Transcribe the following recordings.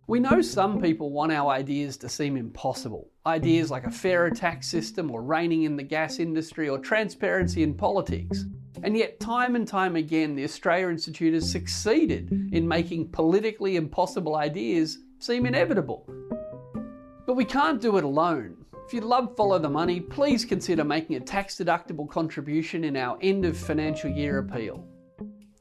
We know some people want our ideas to seem impossible. Ideas like a fairer tax system, or reining in the gas industry, or transparency in politics. And yet, time and time again, the Australia Institute has succeeded in making politically impossible ideas seem inevitable. But we can't do it alone. If you love Follow the Money, please consider making a tax-deductible contribution in our end of financial year appeal.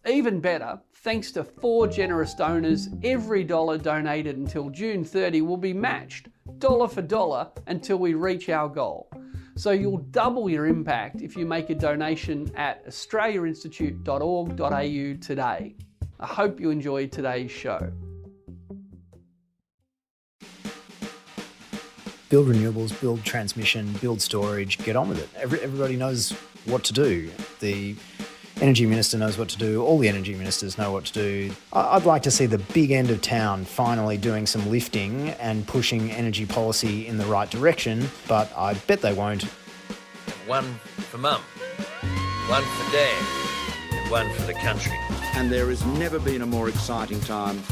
Even better, thanks to 4 generous donors, every dollar donated until June 30 will be matched, dollar for dollar, until we reach our goal. So you'll double your impact if you make a donation at australiainstitute.org.au today. I hope you enjoyed today's show. Build renewables, build transmission, build storage, get on with it. Everybody knows what to do. The Energy Minister knows what to do. All the Energy Ministers know what to do. I'd like to see the big end of town finally doing some lifting and pushing energy policy in the right direction, but I bet they won't. One for Mum, one for Dad, and one for the country. And there has never been a more exciting time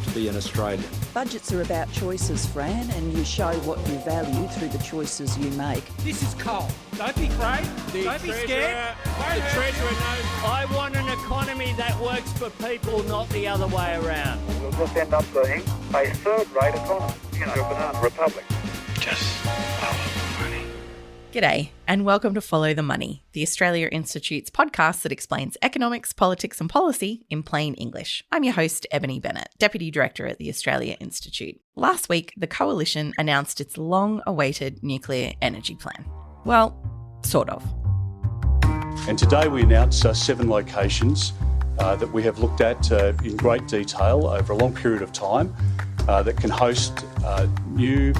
to be an Australian. Budgets are about choices, Fran, and you show what you value through the choices you make. This is coal. Don't be afraid. Don't be scared. The Treasurer knows. I want an economy that works for people, not the other way around. We'll just end up being a third-rate economy, a banana republic. Just follow the money. G'day, and welcome to Follow the Money, the Australia Institute's podcast that explains economics, politics and policy in plain English. I'm your host, Ebony Bennett, Deputy Director at the Australia Institute. Last week, the Coalition announced its long-awaited nuclear energy plan. Well, sort of. And today we announce 7 locations that we have looked at in great detail over a long period of time that can host new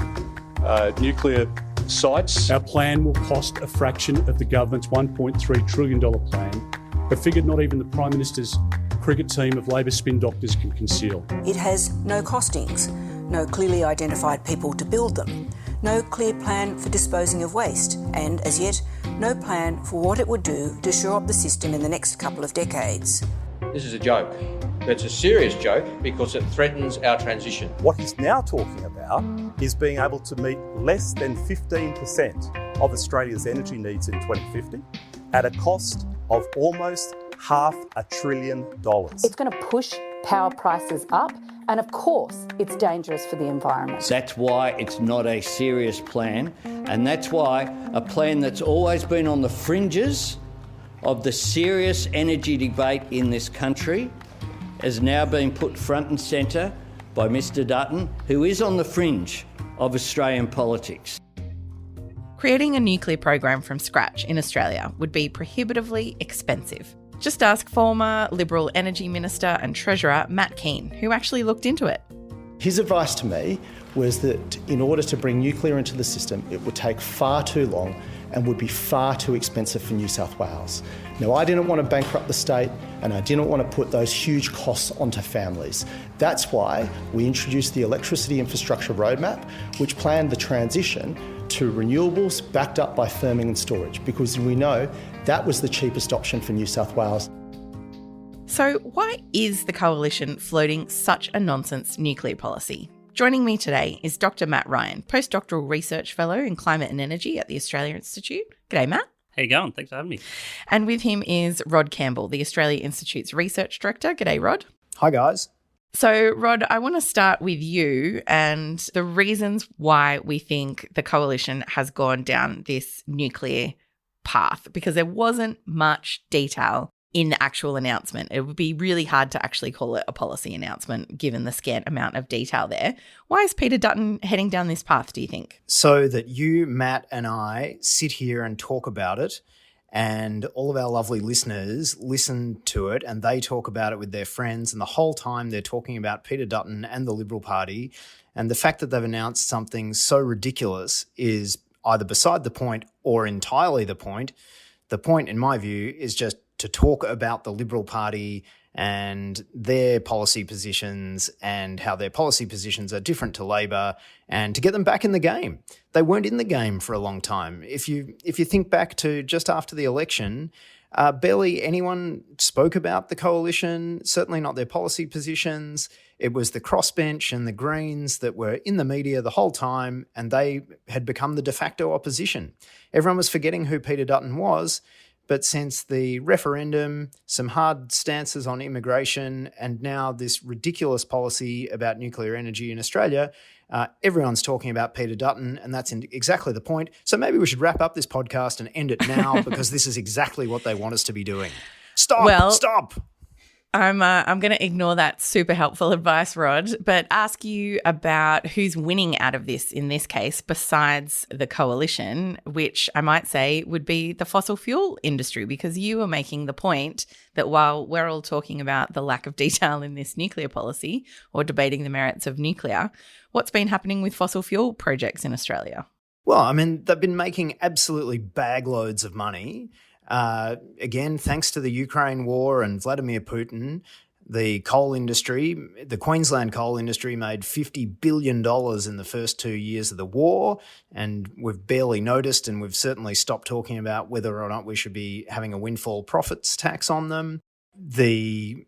nuclear sites. Our plan will cost a fraction of the government's $1.3 trillion plan, a figure not even the Prime Minister's cricket team of Labor spin doctors can conceal. It has no costings, no clearly identified people to build them, no clear plan for disposing of waste, and, as yet, no plan for what it would do to shore up the system in the next couple of decades. This is a joke. It's a serious joke because it threatens our transition. What he's now talking about is being able to meet less than 15% of Australia's energy needs in 2050 at a cost of almost $500 billion. It's going to push power prices up, and of course, it's dangerous for the environment. That's why it's not a serious plan, and that's why a plan that's always been on the fringes of the serious energy debate in this country has now been put front and centre by Mr Dutton, who is on the fringe of Australian politics. Creating a nuclear program from scratch in Australia would be prohibitively expensive. Just ask former Liberal Energy Minister and Treasurer Matt Keane, who actually looked into it. His advice to me was that in order to bring nuclear into the system, it would take far too long and would be far too expensive for New South Wales. Now, I didn't want to bankrupt the state, and I didn't want to put those huge costs onto families. That's why we introduced the Electricity Infrastructure Roadmap, which planned the transition to renewables backed up by firming and storage, because we know that was the cheapest option for New South Wales. So why is the Coalition floating such a nonsense nuclear policy? Joining me today is Dr. Matt Ryan, Postdoctoral Research Fellow in Climate and Energy at the Australia Institute. G'day, Matt. How you going? Thanks for having me. And with him is Rod Campbell, the Australia Institute's Research Director. G'day, Rod. Hi, guys. So, Rod, I want to start with you and the reasons why we think the Coalition has gone down this nuclear path, because there wasn't much detail in the actual announcement. It would be really hard to actually call it a policy announcement given the scant amount of detail there. Why is Peter Dutton heading down this path, do you think? So that you, Matt, and I sit here and talk about it, and all of our lovely listeners listen to it and they talk about it with their friends, and the whole time they're talking about Peter Dutton and the Liberal Party, and the fact that they've announced something so ridiculous is either beside the point or entirely the point. The point, in my view, is just to talk about the Liberal Party and their policy positions and how their policy positions are different to Labor, and to get them back in the game. They weren't in the game for a long time. If you think back to just after the election, Barely anyone spoke about the coalition, certainly not their policy positions. It was the crossbench and the Greens that were in the media the whole time, and they had become the de facto opposition. Everyone was forgetting who Peter Dutton was, but since the referendum, some hard stances on immigration, and now this ridiculous policy about nuclear energy in Australia, everyone's talking about Peter Dutton, and that's exactly the point. So maybe we should wrap up this podcast and end it now because this is exactly what they want us to be doing. Stop! I'm going to ignore that super helpful advice, Rod, but ask you about who's winning out of this in this case besides the coalition, which I might say would be the fossil fuel industry, because you were making the point that while we're all talking about the lack of detail in this nuclear policy or debating the merits of nuclear, what's been happening with fossil fuel projects in Australia? Well, I mean, they've been making absolutely bagloads of money. Again, thanks to the Ukraine war and Vladimir Putin, the coal industry, the Queensland coal industry made $50 billion in the first 2 years of the war, and we've barely noticed, and we've certainly stopped talking about whether or not we should be having a windfall profits tax on them. The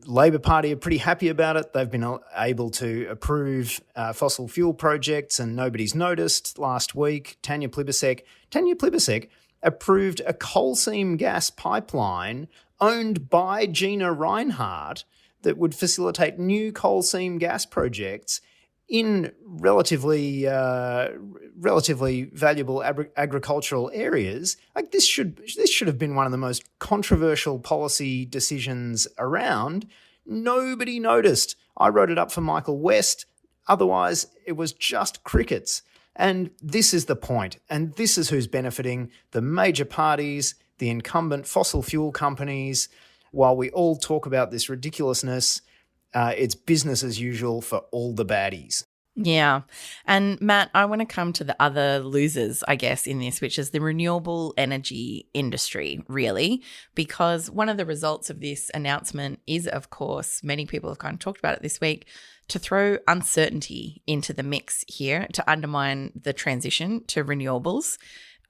Labor Party are pretty happy about it. They've been able to approve fossil fuel projects and nobody's noticed. Last week, Tanya Plibersek approved a coal seam gas pipeline owned by Gina Rinehart that would facilitate new coal seam gas projects in relatively valuable agricultural areas. Like this should have been one of the most controversial policy decisions around. Nobody noticed. I wrote it up for Michael West. Otherwise, it was just crickets. And this is the point, and this is who's benefiting: the major parties, the incumbent fossil fuel companies. While we all talk about this ridiculousness, it's business as usual for all the baddies. Yeah. And Matt, I want to come to the other losers, I guess, in this, which is the renewable energy industry, really, because one of the results of this announcement is, of course, many people have kind of talked about it this week, to throw uncertainty into the mix here to undermine the transition to renewables.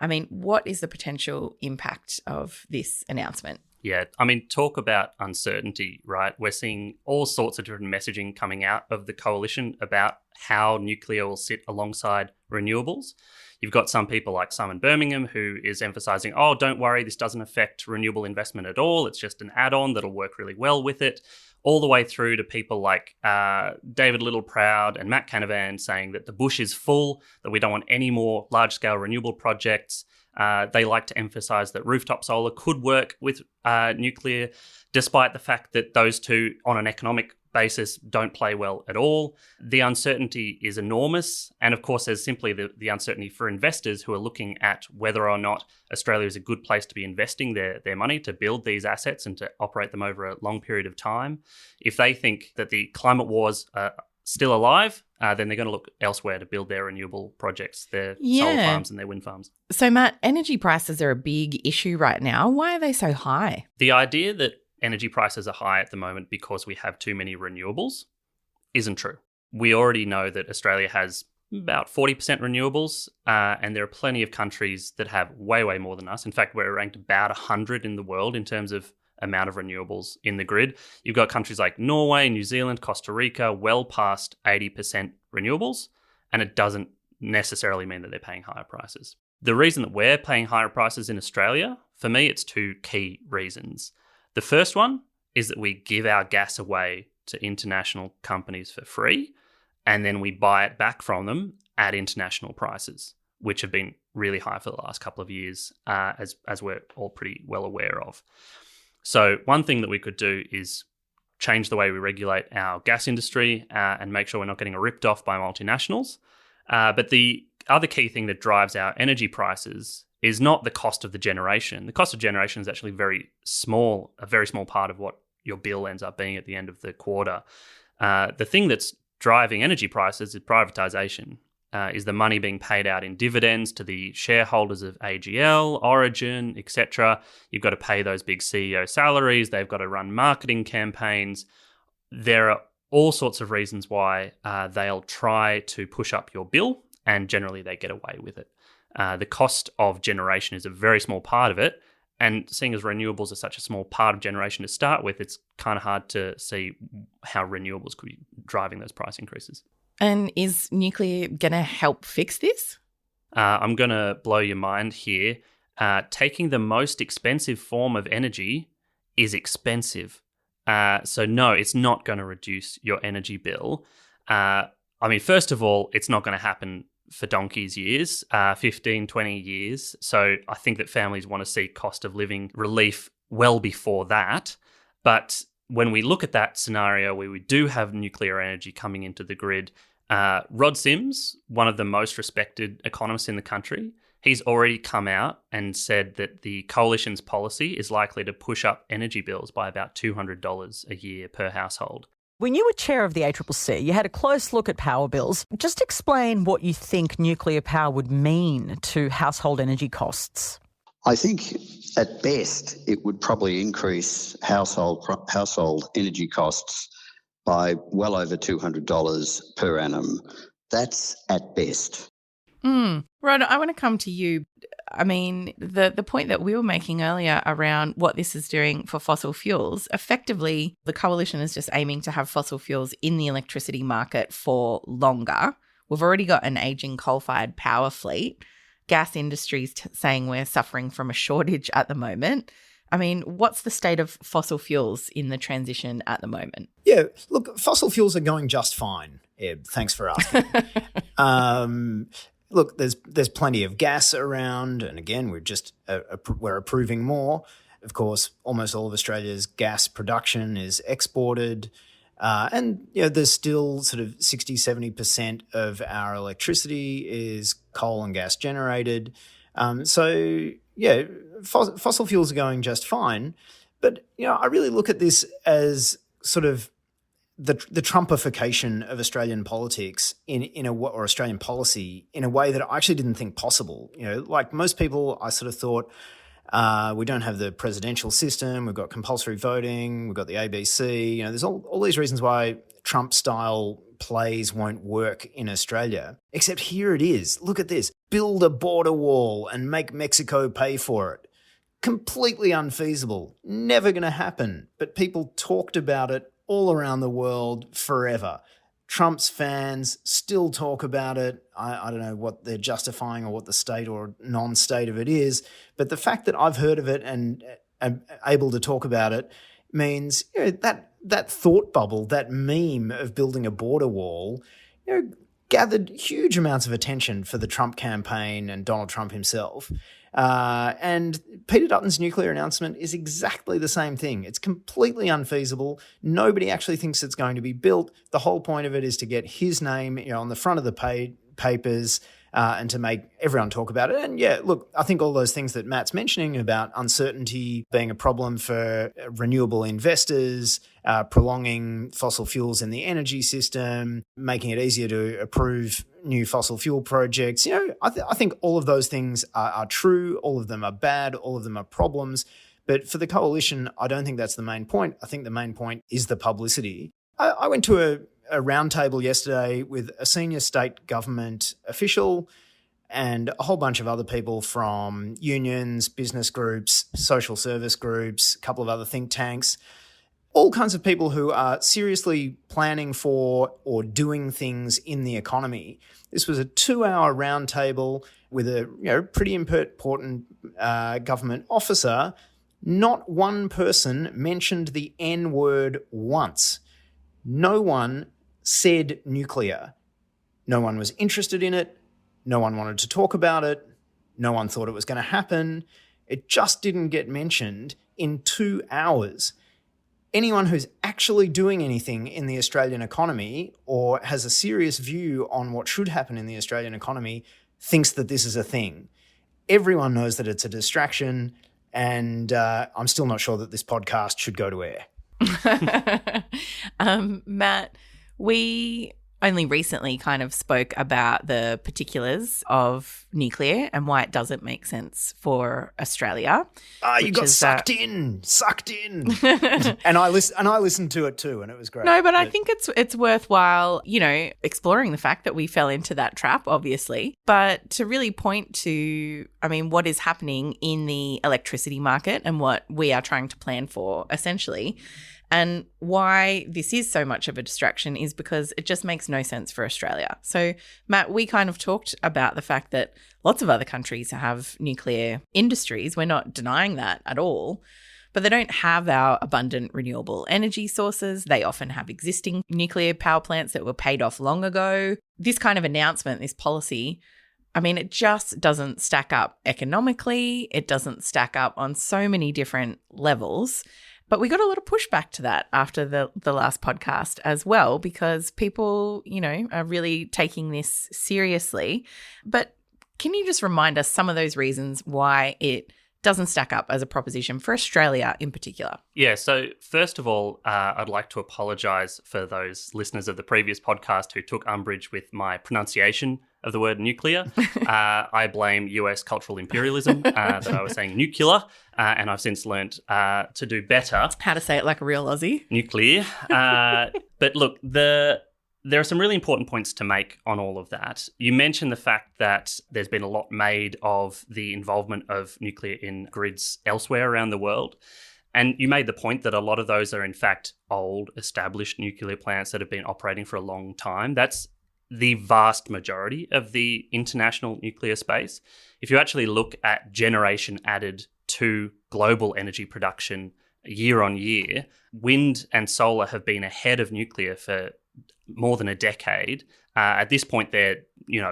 I mean, what is the potential impact of this announcement? Yeah, I mean, talk about uncertainty, right? We're seeing all sorts of different messaging coming out of the coalition about how nuclear will sit alongside renewables. You've got some people like Simon Birmingham who is emphasising, oh, don't worry, this doesn't affect renewable investment at all. It's just an add-on that'll work really well with it. All the way through to people like David Littleproud and Matt Canavan saying that the bush is full, that we don't want any more large-scale renewable projects. They like to emphasise that rooftop solar could work with nuclear, despite the fact that those two, on an economic basis, don't play well at all. The uncertainty is enormous. And of course, there's simply the uncertainty for investors who are looking at whether or not Australia is a good place to be investing their money to build these assets and to operate them over a long period of time. If they think that the climate wars are still alive, then they're going to look elsewhere to build their renewable projects, their solar farms and their wind farms. So, Matt, energy prices are a big issue right now. Why are they so high? The idea that energy prices are high at the moment because we have too many renewables isn't true. We already know that Australia has about 40% renewables, and there are plenty of countries that have way, way more than us. In fact, we're ranked about 100 in the world in terms of amount of renewables in the grid. You've got countries like Norway, New Zealand, Costa Rica, well past 80% renewables, and it doesn't necessarily mean that they're paying higher prices. The reason that we're paying higher prices in Australia, for me, it's two key reasons. The first one is that we give our gas away to international companies for free, and then we buy it back from them at international prices, which have been really high for the last couple of years, as we're all pretty well aware of. So one thing that we could do is change the way we regulate our gas industry and make sure we're not getting ripped off by multinationals. But the other key thing that drives our energy prices is not the cost of the generation. The cost of generation is actually a very small part of what your bill ends up being at the end of the quarter. The thing that's driving energy prices is privatisation. Is the money being paid out in dividends to the shareholders of AGL, Origin, etc. You've got to pay those big CEO salaries. They've got to run marketing campaigns. There are all sorts of reasons why they'll try to push up your bill, and generally they get away with it. The cost of generation is a very small part of it, And seeing as renewables are such a small part of generation to start with, it's kind of hard to see how renewables could be driving those price increases. And is nuclear going to help fix this? I'm going to blow your mind here. Taking the most expensive form of energy is expensive. So no, it's not going to reduce your energy bill. First of all, it's not going to happen for donkey's years, 15, 20 years. So I think that families want to see cost of living relief well before that. But when we look at that scenario where we do have nuclear energy coming into the grid, Rod Sims, one of the most respected economists in the country, he's already come out and said that the coalition's policy is likely to push up energy bills by about $200 a year per household. When you were chair of the ACCC, you had a close look at power bills. Just explain what you think nuclear power would mean to household energy costs. I think at best it would probably increase household energy costs by well over $200 per annum. That's at best. Rod, I want to come to you. I mean, the point that we were making earlier around what this is doing for fossil fuels, effectively, the coalition is just aiming to have fossil fuels in the electricity market for longer. We've already got an ageing coal-fired power fleet. Gas industry's saying we're suffering from a shortage at the moment. I mean, what's the state of fossil fuels in the transition at the moment? Yeah, look, fossil fuels are going just fine, Eb. Thanks for asking. Look, there's plenty of gas around, and again, we're approving more. Of course, almost all of Australia's gas production is exported, and there's still sort of 60-70% of our electricity is coal and gas generated. Fossil fuels are going just fine, but I really look at this as sort of the Trumpification of Australian politics or Australian policy in a way that I actually didn't think possible. Like most people, I sort of thought we don't have the presidential system, we've got compulsory voting, we've got the ABC. There's all these reasons why Trump-style plays won't work in Australia. Except here it is. Look at this. Build a border wall and make Mexico pay for it. Completely unfeasible. Never going to happen. But people talked about it all around the world forever. Trump's fans still talk about it. I don't know what they're justifying or what the state or non-state of it is, but the fact that I've heard of it and am able to talk about it means that thought bubble, that meme of building a border wall, gathered huge amounts of attention for the Trump campaign and Donald Trump himself. And Peter Dutton's nuclear announcement is exactly the same thing. It's completely unfeasible. Nobody actually thinks it's going to be built. The whole point of it is to get his name on the front of the papers and to make everyone talk about it. And yeah, look, I think all those things that Matt's mentioning about uncertainty being a problem for renewable investors, prolonging fossil fuels in the energy system, making it easier to approve new fossil fuel projects. I think all of those things are true. All of them are bad. All of them are problems. But for the coalition, I don't think that's the main point. I think the main point is the publicity. I went to a roundtable yesterday with a senior state government official and a whole bunch of other people from unions, business groups, social service groups, a couple of other think tanks, all kinds of people who are seriously planning for or doing things in the economy. This was a 2-hour roundtable with a pretty important government officer. Not one person mentioned the N word once. No one said nuclear. No one was interested in it. No one wanted to talk about it. No one thought it was going to happen. It just didn't get mentioned in 2 hours. Anyone who's actually doing anything in the Australian economy or has a serious view on what should happen in the Australian economy thinks that this is a thing. Everyone knows that it's a distraction, and I'm still not sure that this podcast should go to air. Matt, we only recently kind of spoke about the particulars of nuclear and why it doesn't make sense for Australia. You got sucked in. and I listened to it too, and it was great. No, but I think it's worthwhile, exploring the fact that we fell into that trap, obviously, but to really point to, what is happening in the electricity market and what we are trying to plan for, essentially. And why this is so much of a distraction is because it just makes no sense for Australia. So, Matt, we kind of talked about the fact that lots of other countries have nuclear industries. We're not denying that at all, but they don't have our abundant renewable energy sources. They often have existing nuclear power plants that were paid off long ago. This kind of announcement, this policy, it just doesn't stack up economically. It doesn't stack up on so many different levels. But we got a lot of pushback to that after the last podcast as well, because people, are really taking this seriously. But can you just remind us some of those reasons why it doesn't stack up as a proposition for Australia in particular? Yeah, so first of all, I'd like to apologise for those listeners of the previous podcast who took umbrage with my pronunciation of the word nuclear. I blame US cultural imperialism that I was saying nuclear, and I've since learnt to do better. How to say it like a real Aussie. Nuclear. But look, there are some really important points to make on all of that. You mentioned the fact that there's been a lot made of the involvement of nuclear in grids elsewhere around the world. And you made the point that a lot of those are, in fact, old, established nuclear plants that have been operating for a long time. That's the vast majority of the international nuclear space. If you actually look at generation added to global energy production year on year, wind and solar have been ahead of nuclear for more than a decade. At this point, they're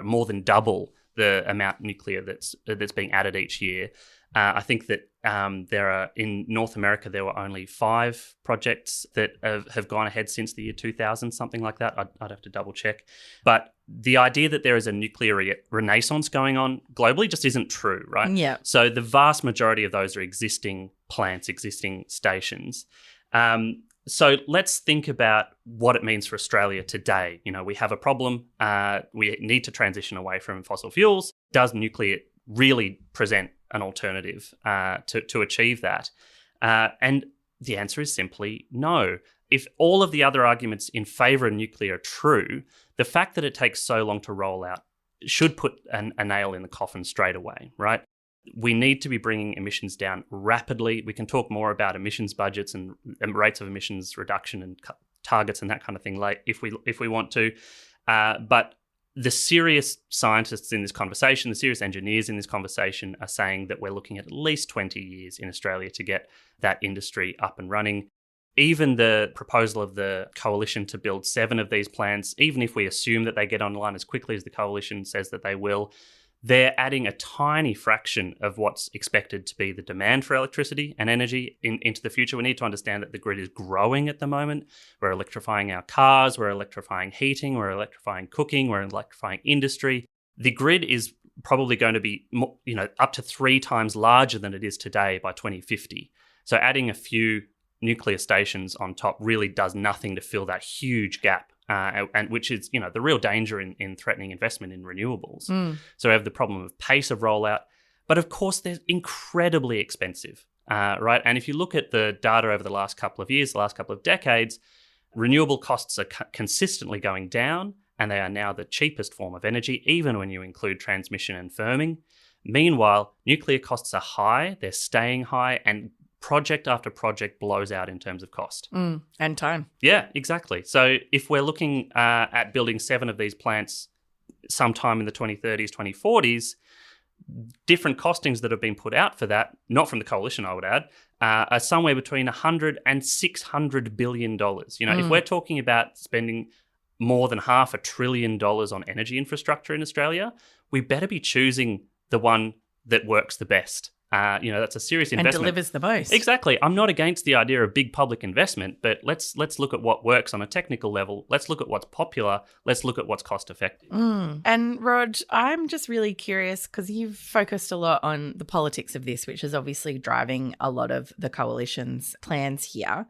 more than double the amount of nuclear that's being added each year. I think that there are, in North America, there were only 5 projects that have gone ahead since the year 2000, something like that. I'd have to double check. But the idea that there is a nuclear renaissance going on globally just isn't true, right? Yeah. So the vast majority of those are existing plants, existing stations. So let's think about what it means for Australia today. We have a problem. We need to transition away from fossil fuels. Does nuclear really present an alternative to achieve that? And the answer is simply no. If all of the other arguments in favour of nuclear are true, the fact that it takes so long to roll out should put a nail in the coffin straight away, right? We need to be bringing emissions down rapidly. We can talk more about emissions budgets and rates of emissions reduction and targets and that kind of thing, like if we want to. But the serious scientists in this conversation, the serious engineers in this conversation are saying that we're looking at least 20 years in Australia to get that industry up and running. Even the proposal of the coalition to build 7 of these plants, even if we assume that they get online as quickly as the coalition says that they will, they're adding a tiny fraction of what's expected to be the demand for electricity and energy into the future. We need to understand that the grid is growing at the moment. We're electrifying our cars, we're electrifying heating, we're electrifying cooking, we're electrifying industry. The grid is probably going to be up to 3 times larger than it is today by 2050. So adding a few nuclear stations on top really does nothing to fill that huge gap. And which is, the real danger in threatening investment in renewables. So we have the problem of pace of rollout, but of course they're incredibly expensive, right? And if you look at the data over the last couple of years, the last couple of decades, renewable costs are consistently going down, and they are now the cheapest form of energy, even when you include transmission and firming. Meanwhile, nuclear costs are high, they're staying high, and project after project blows out in terms of cost. And time. Yeah, exactly. So if we're looking at building 7 of these plants sometime in the 2030s, 2040s, different costings that have been put out for that, not from the coalition, I would add, are somewhere between $100 and $600 billion. If we're talking about spending more than $500 billion on energy infrastructure in Australia, we better be choosing the one that works the best. That's a serious investment. And delivers the most. Exactly. I'm not against the idea of big public investment, but let's look at what works on a technical level. Let's look at what's popular. Let's look at what's cost effective. And Rod, I'm just really curious because you've focused a lot on the politics of this, which is obviously driving a lot of the coalition's plans here.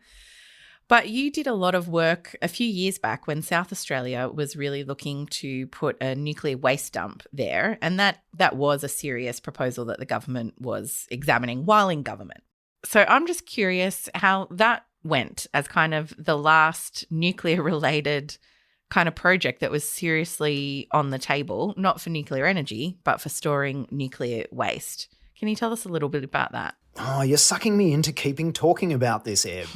But you did a lot of work a few years back when South Australia was really looking to put a nuclear waste dump there, and that was a serious proposal that the government was examining while in government. So I'm just curious how that went as kind of the last nuclear-related kind of project that was seriously on the table, not for nuclear energy, but for storing nuclear waste. Can you tell us a little bit about that? Oh, you're sucking me into keeping talking about this, Eb.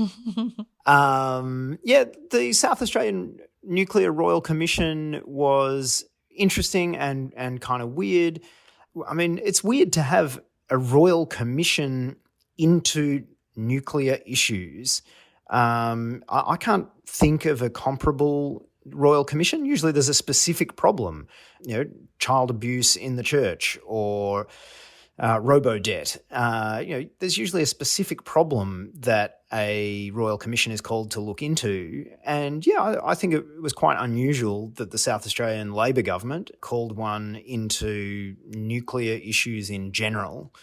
The South Australian Nuclear Royal Commission was interesting and kind of weird. I mean, it's weird to have a royal commission into nuclear issues. I can't think of a comparable royal commission. Usually there's a specific problem, child abuse in the church or robo-debt. There's usually a specific problem that a royal commission is called to look into. And I think it was quite unusual that the South Australian Labor government called one into nuclear issues in general.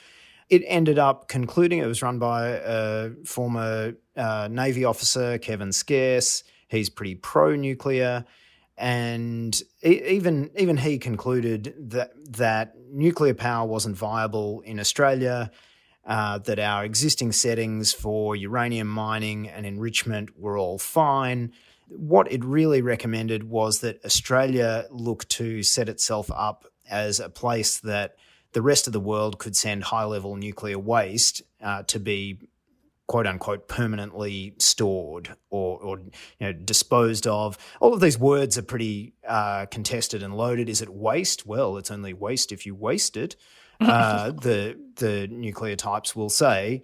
It ended up concluding, it was run by a former Navy officer, Kevin Scarce. He's pretty pro-nuclear. And even he concluded that nuclear power wasn't viable in Australia, that our existing settings for uranium mining and enrichment were all fine. What it really recommended was that Australia look to set itself up as a place that the rest of the world could send high-level nuclear waste to be quote-unquote permanently stored or disposed of. All of these words are pretty contested and loaded. Is it waste? Well, it's only waste if you waste it, the nuclear types will say,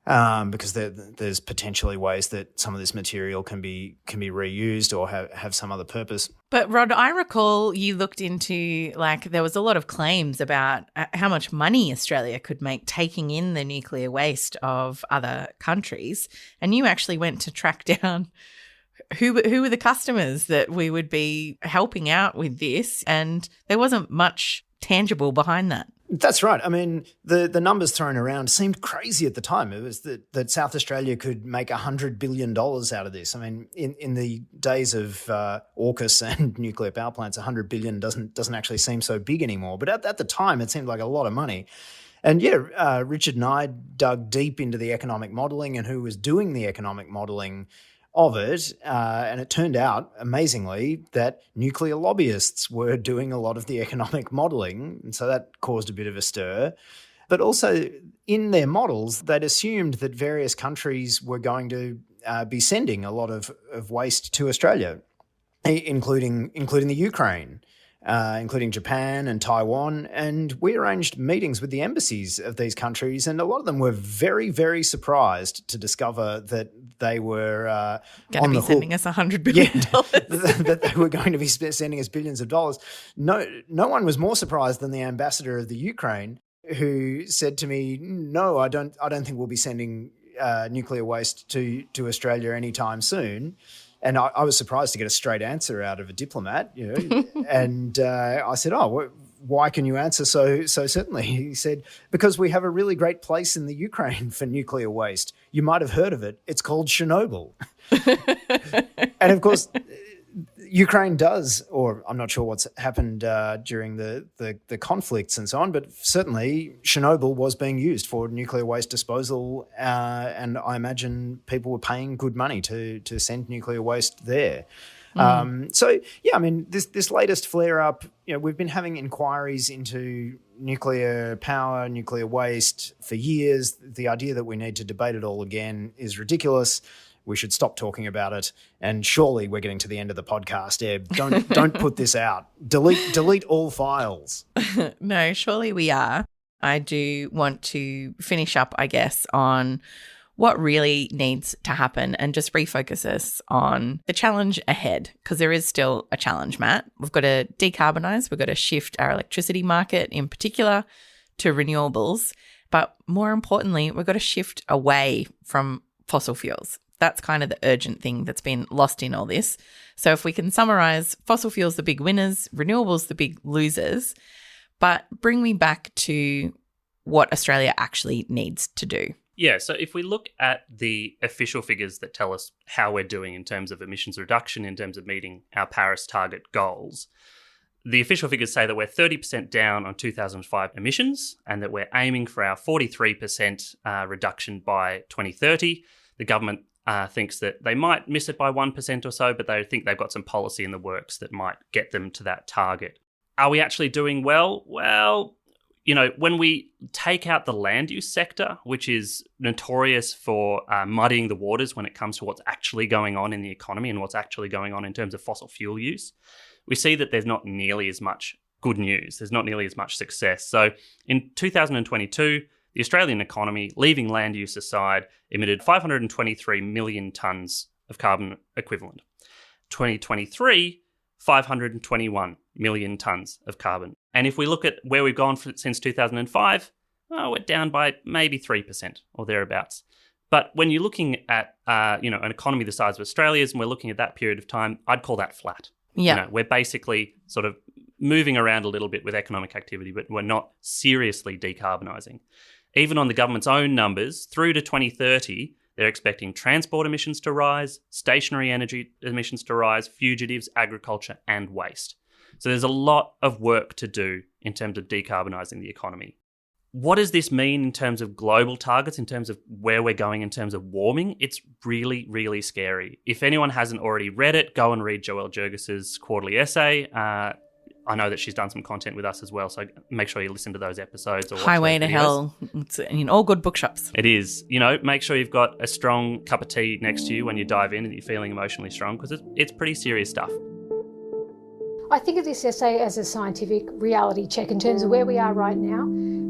because there's potentially ways that some of this material can be reused or have some other purpose. But Rod, I recall you looked into, there was a lot of claims about how much money Australia could make taking in the nuclear waste of other countries, and you actually went to track down who were the customers that we would be helping out with this, and there wasn't much tangible behind that. That's right. I mean, the numbers thrown around seemed crazy at the time. It was that South Australia could make $100 billion out of this. I mean, in the days of AUKUS and nuclear power plants, $100 billion doesn't actually seem so big anymore. But at the time, it seemed like a lot of money. And Richard and I dug deep into the economic modelling and who was doing the economic modelling of it, and it turned out, amazingly, that nuclear lobbyists were doing a lot of the economic modelling, and so that caused a bit of a stir. But also, in their models, they'd assumed that various countries were going to be sending a lot of waste to Australia, including the Ukraine, including Japan and Taiwan. And we arranged meetings with the embassies of these countries, and a lot of them were very, very surprised to discover that they were going to be sending us $100 billion. That they were going to be sending us billions of dollars. No one was more surprised than the ambassador of the Ukraine, who said to me, "No, I don't think we'll be sending nuclear waste to Australia anytime soon." And I was surprised to get a straight answer out of a diplomat, and I said, "Oh, why can you answer so certainly?" He said, "Because we have a really great place in the Ukraine for nuclear waste. You might have heard of it. It's called Chernobyl." And of course, Ukraine does, or I'm not sure what's happened during the conflicts and so on, but certainly Chernobyl was being used for nuclear waste disposal, and I imagine people were paying good money to send nuclear waste there. This latest flare-up, we've been having inquiries into nuclear power, nuclear waste for years. The idea that we need to debate it all again is ridiculous. We should stop talking about it. And surely we're getting to the end of the podcast, Eb. Don't put this out. Delete all files. No, surely we are. I do want to finish up, I guess, on what really needs to happen and just refocus us on the challenge ahead, because there is still a challenge, Matt. We've got to decarbonise. We've got to shift our electricity market in particular to renewables. But more importantly, we've got to shift away from fossil fuels. That's kind of the urgent thing that's been lost in all this. So if we can summarise, fossil fuels the big winners, renewables the big losers, but bring me back to what Australia actually needs to do. Yeah, so if we look at the official figures that tell us how we're doing in terms of emissions reduction, in terms of meeting our Paris target goals, the official figures say that we're 30% down on 2005 emissions and that we're aiming for our 43% reduction by 2030. The government thinks that they might miss it by 1% or so, but they think they've got some policy in the works that might get them to that target. Are we actually doing well? Well, you know, when we take out the land use sector, which is notorious for muddying the waters when it comes to what's actually going on in the economy and what's actually going on in terms of fossil fuel use, we see that there's not nearly as much good news. There's not nearly as much success. So in 2022, the Australian economy, leaving land use aside, emitted 523 million tonnes of carbon equivalent. 2023, 521 million tonnes of carbon. And if we look at where we've gone since 2005, we're down by maybe 3% or thereabouts. But when you're looking at an economy the size of Australia's and we're looking at that period of time, I'd call that flat. Yeah. You know, we're basically sort of moving around a little bit with economic activity, but we're not seriously decarbonising. Even on the government's own numbers, through to 2030, they're expecting transport emissions to rise, stationary energy emissions to rise, fugitives, agriculture, and waste. So there's a lot of work to do in terms of decarbonising the economy. What does this mean in terms of global targets, in terms of where we're going in terms of warming? It's really, really scary. If anyone hasn't already read it, go and read Joelle Jurgis's quarterly essay. I know that she's done some content with us as well, so make sure you listen to those episodes. Or Highway to Hell. It's in all good bookshops. It is. You know, make sure you've got a strong cup of tea next to you when you dive in and you're feeling emotionally strong, because it's pretty serious stuff. I think of this essay as a scientific reality check in terms of where we are right now.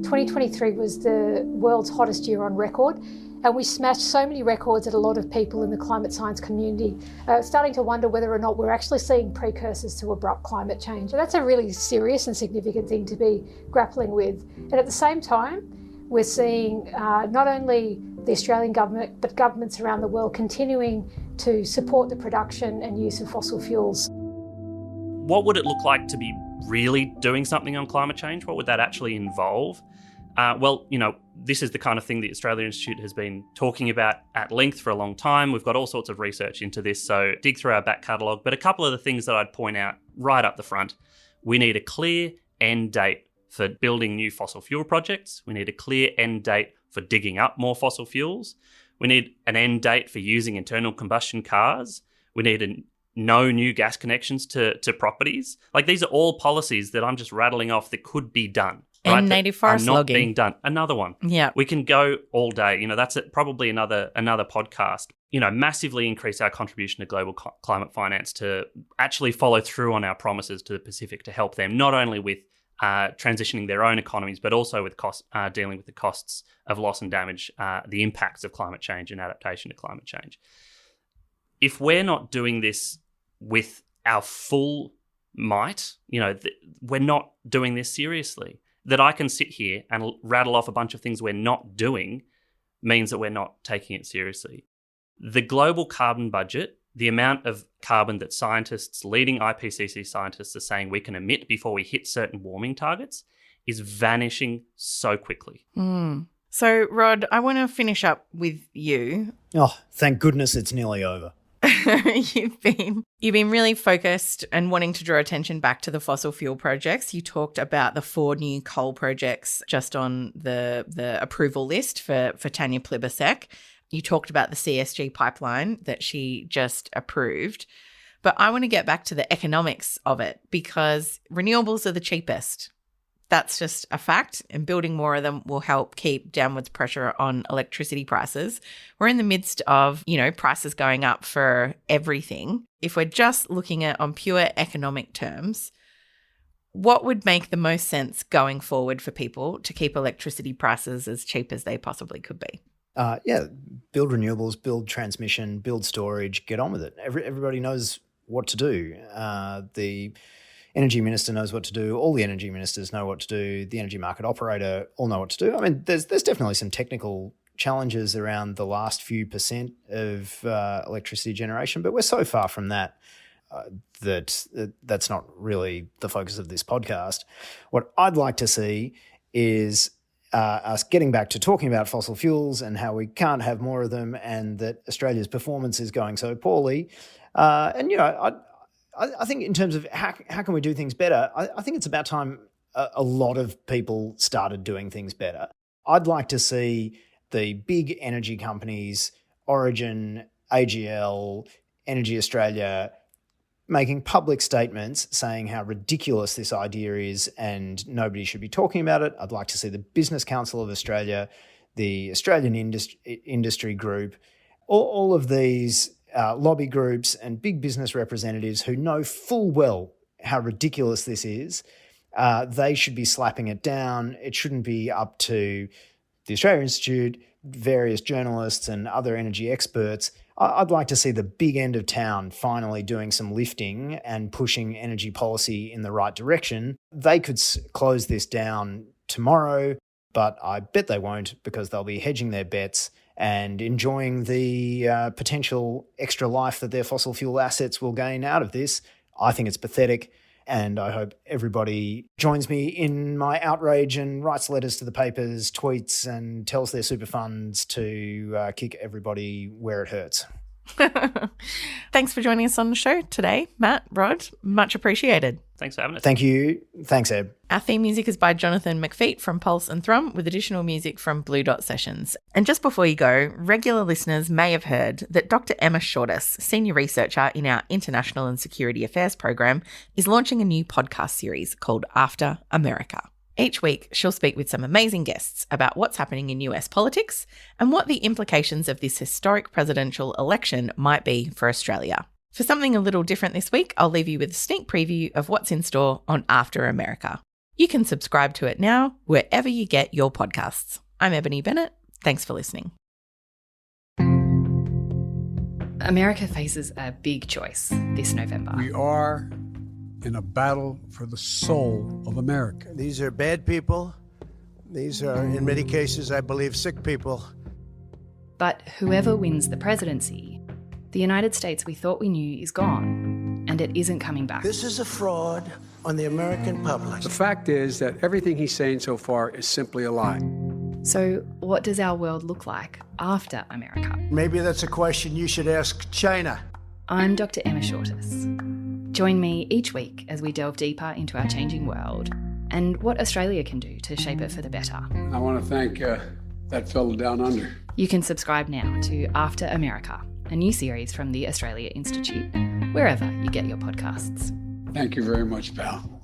2023 was the world's hottest year on record, and we smashed so many records that a lot of people in the climate science community are starting to wonder whether or not we're actually seeing precursors to abrupt climate change. And that's a really serious and significant thing to be grappling with. And at the same time, we're seeing not only the Australian government, but governments around the world continuing to support the production and use of fossil fuels. What would it look like to be really doing something on climate change? What would that actually involve? Well, you know, this is the kind of thing the Australia Institute has been talking about at length for a long time. We've got all sorts of research into this, so dig through our back catalogue. But a couple of the things that I'd point out right up the front: we need a clear end date for building new fossil fuel projects. We need a clear end date for digging up more fossil fuels. We need an end date for using internal combustion cars. We need no new gas connections to properties. Like, these are all policies that I'm just rattling off that could be done. And right, native forest not logging being done. Another one. Yeah. We can go all day. You know, that's probably another podcast. You know, massively increase our contribution to global climate finance to actually follow through on our promises to the Pacific to help them, not only with transitioning their own economies, but also with dealing with the costs of loss and damage, the impacts of climate change and adaptation to climate change. If we're not doing this with our full might, you know, we're not doing this seriously. That I can sit here and rattle off a bunch of things we're not doing means that we're not taking it seriously. The global carbon budget, the amount of carbon that scientists, leading IPCC scientists, are saying we can emit before we hit certain warming targets, is vanishing so quickly. So, Rod, I want to finish up with you. Oh, thank goodness it's nearly over. You've been really focused and wanting to draw attention back to the fossil fuel projects. You talked about the 4 new coal projects just on the approval list for Tanya Plibersek. You talked about the CSG pipeline that she just approved. But I want to get back to the economics of it, because renewables are the cheapest. That's just a fact, and building more of them will help keep downwards pressure on electricity prices. We're in the midst of, you know, prices going up for everything. If we're just looking at on pure economic terms, what would make the most sense going forward for people to keep electricity prices as cheap as they possibly could be? Build renewables, build transmission, build storage, get on with it. Everybody knows what to do. The Energy Minister knows what to do. All the energy ministers know what to do. The energy market operator all know what to do. I mean, there's definitely some technical challenges around the last few percent of electricity generation, but we're so far from that that's not really the focus of this podcast. What I'd like to see is us getting back to talking about fossil fuels and how we can't have more of them, and that Australia's performance is going so poorly. I think in terms of how can we do things better, I think it's about time a lot of people started doing things better. I'd like to see the big energy companies, Origin, AGL, Energy Australia, making public statements saying how ridiculous this idea is and nobody should be talking about it. I'd like to see the Business Council of Australia, the Australian Industry Group, all of these lobby groups and big business representatives who know full well how ridiculous this is. They should be slapping it down. It shouldn't be up to the Australia Institute, various journalists and other energy experts. I'd like to see the big end of town finally doing some lifting and pushing energy policy in the right direction. They could close this down tomorrow, but I bet they won't, because they'll be hedging their bets and enjoying the potential extra life that their fossil fuel assets will gain out of this. I think it's pathetic, and I hope everybody joins me in my outrage and writes letters to the papers, tweets, and tells their super funds to kick everybody where it hurts. Thanks for joining us on the show today, Matt, Rod. Much appreciated. Thanks for having us. Thank you. Thanks, Eb. Our theme music is by Jonathan McFeet from Pulse and Thrum, with additional music from Blue Dot Sessions. And just before you go, regular listeners may have heard that Dr. Emma Shortis, senior researcher in our International and Security Affairs program, is launching a new podcast series called After America. Each week, she'll speak with some amazing guests about what's happening in US politics and what the implications of this historic presidential election might be for Australia. For something a little different this week, I'll leave you with a sneak preview of what's in store on After America. You can subscribe to it now wherever you get your podcasts. I'm Ebony Bennett. Thanks for listening. America faces a big choice this November. We are in a battle for the soul of America. These are bad people. These are, in many cases, I believe, sick people. But whoever wins the presidency, the United States we thought we knew is gone, and it isn't coming back. This is a fraud on the American public. The fact is that everything he's saying so far is simply a lie. So what does our world look like after America? Maybe that's a question you should ask China. I'm Dr. Emma Shortis. Join me each week as we delve deeper into our changing world and what Australia can do to shape it for the better. I want to thank that fellow down under. You can subscribe now to After America, a new series from the Australia Institute, wherever you get your podcasts. Thank you very much, pal.